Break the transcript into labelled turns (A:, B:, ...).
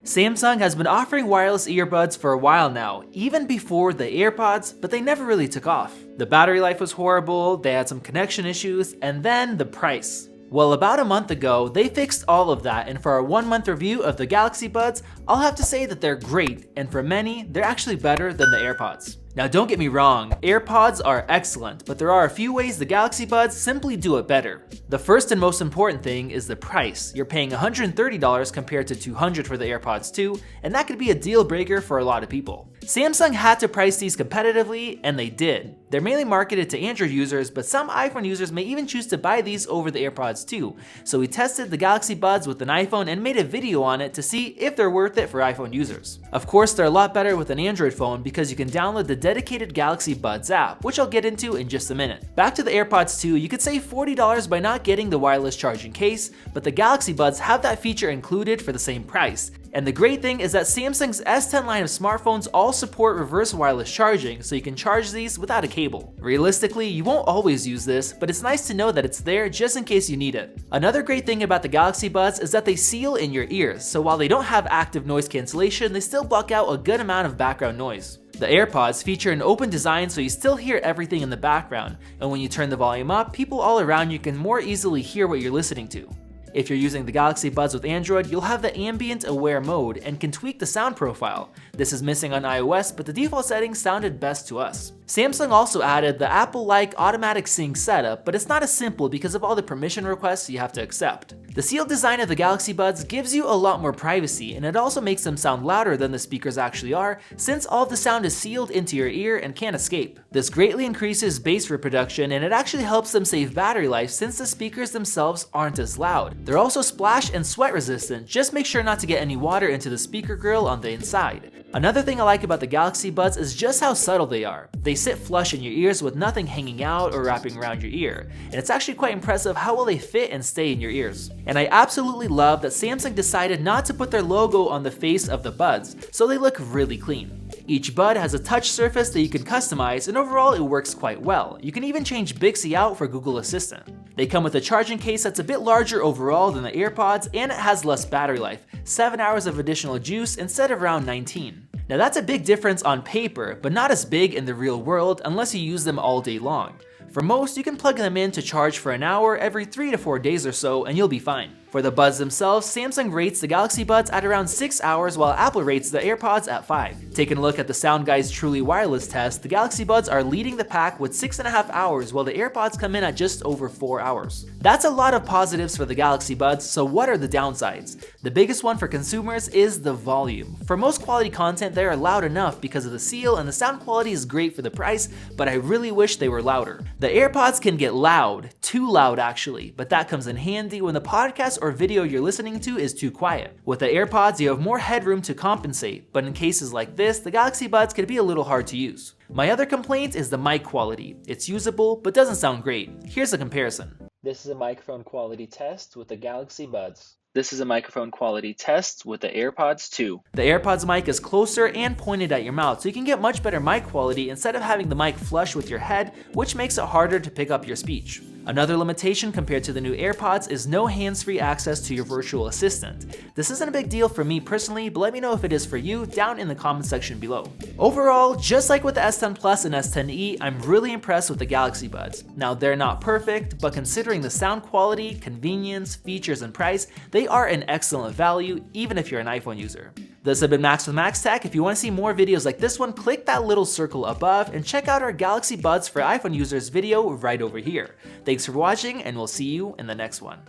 A: Samsung has been offering wireless earbuds for a while now, even before the AirPods, but they never really took off. The battery life was horrible, they had some connection issues, and then the price. Well, about a month ago, they fixed all of that, and for our 1-month review of the Galaxy Buds, I'll have to say that they're great, and for many, they're actually better than the AirPods. Now don't get me wrong, AirPods are excellent, but there are a few ways the Galaxy Buds simply do it better. The first and most important thing is the price. You're paying $130 compared to $200 for the AirPods 2, and that could be a deal breaker for a lot of people. Samsung had to price these competitively, and they did. They're mainly marketed to Android users, but some iPhone users may even choose to buy these over the AirPods 2. So we tested the Galaxy Buds with an iPhone and made a video on it to see if they're worth it for iPhone users. Of course, they're a lot better with an Android phone because you can download the dedicated Galaxy Buds app, which I'll get into in just a minute. Back to the AirPods 2, you could save $40 by not getting the wireless charging case, but the Galaxy Buds have that feature included for the same price. And the great thing is that Samsung's S10 line of smartphones all support reverse wireless charging, so you can charge these without a cable. Realistically, you won't always use this, but it's nice to know that it's there just in case you need it. Another great thing about the Galaxy Buds is that they seal in your ears, so while they don't have active noise cancellation, they still block out a good amount of background noise. The AirPods feature an open design so you still hear everything in the background, and when you turn the volume up, people all around you can more easily hear what you're listening to. If you're using the Galaxy Buds with Android, you'll have the ambient aware mode and can tweak the sound profile. This is missing on iOS, but the default settings sounded best to us. Samsung also added the Apple-like automatic sync setup, but it's not as simple because of all the permission requests you have to accept. The sealed design of the Galaxy Buds gives you a lot more privacy, and it also makes them sound louder than the speakers actually are, since all of the sound is sealed into your ear and can't escape. This greatly increases bass reproduction, and it actually helps them save battery life since the speakers themselves aren't as loud. They're also splash and sweat resistant, just make sure not to get any water into the speaker grill on the inside. Another thing I like about the Galaxy Buds is just how subtle they are. They sit flush in your ears with nothing hanging out or wrapping around your ear, and it's actually quite impressive how well they fit and stay in your ears. And I absolutely love that Samsung decided not to put their logo on the face of the buds, so they look really clean. Each bud has a touch surface that you can customize, and overall it works quite well. You can even change Bixby out for Google Assistant. They come with a charging case that's a bit larger overall than the AirPods, and it has less battery life, 7 hours of additional juice instead of around 19. Now that's a big difference on paper, but not as big in the real world unless you use them all day long. For most, you can plug them in to charge for an hour every 3 to 4 days or so, and you'll be fine. For the buds themselves, Samsung rates the Galaxy Buds at around 6 hours while Apple rates the AirPods at 5. Taking a look at the Sound Guy's Truly Wireless test, the Galaxy Buds are leading the pack with 6.5 hours while the AirPods come in at just over 4 hours. That's a lot of positives for the Galaxy Buds, so what are the downsides? The biggest one for consumers is the volume. For most quality content, they are loud enough because of the seal, and the sound quality is great for the price, but I really wish they were louder. The AirPods can get loud, too loud actually, but that comes in handy when the podcast or video you're listening to is too quiet. With the AirPods, you have more headroom to compensate, but in cases like this, the Galaxy Buds can be a little hard to use. My other complaint is the mic quality. It's usable, but doesn't sound great. Here's a comparison. This is a microphone quality test with the Galaxy Buds. This is a microphone quality test with the AirPods 2. The AirPods mic is closer and pointed at your mouth, so you can get much better mic quality instead of having the mic flush with your head, which makes it harder to pick up your speech. Another limitation compared to the new AirPods is no hands-free access to your virtual assistant. This isn't a big deal for me personally, but let me know if it is for you down in the comment section below. Overall, just like with the S10 Plus and S10e, I'm really impressed with the Galaxy Buds. Now they're not perfect, but considering the sound quality, convenience, features, and price, they are an excellent value even if you're an iPhone user. This has been Max with Max Tech. If you want to see more videos like this one, click that little circle above and check out our Galaxy Buds for iPhone users video right over here. Thanks for watching, and we'll see you in the next one.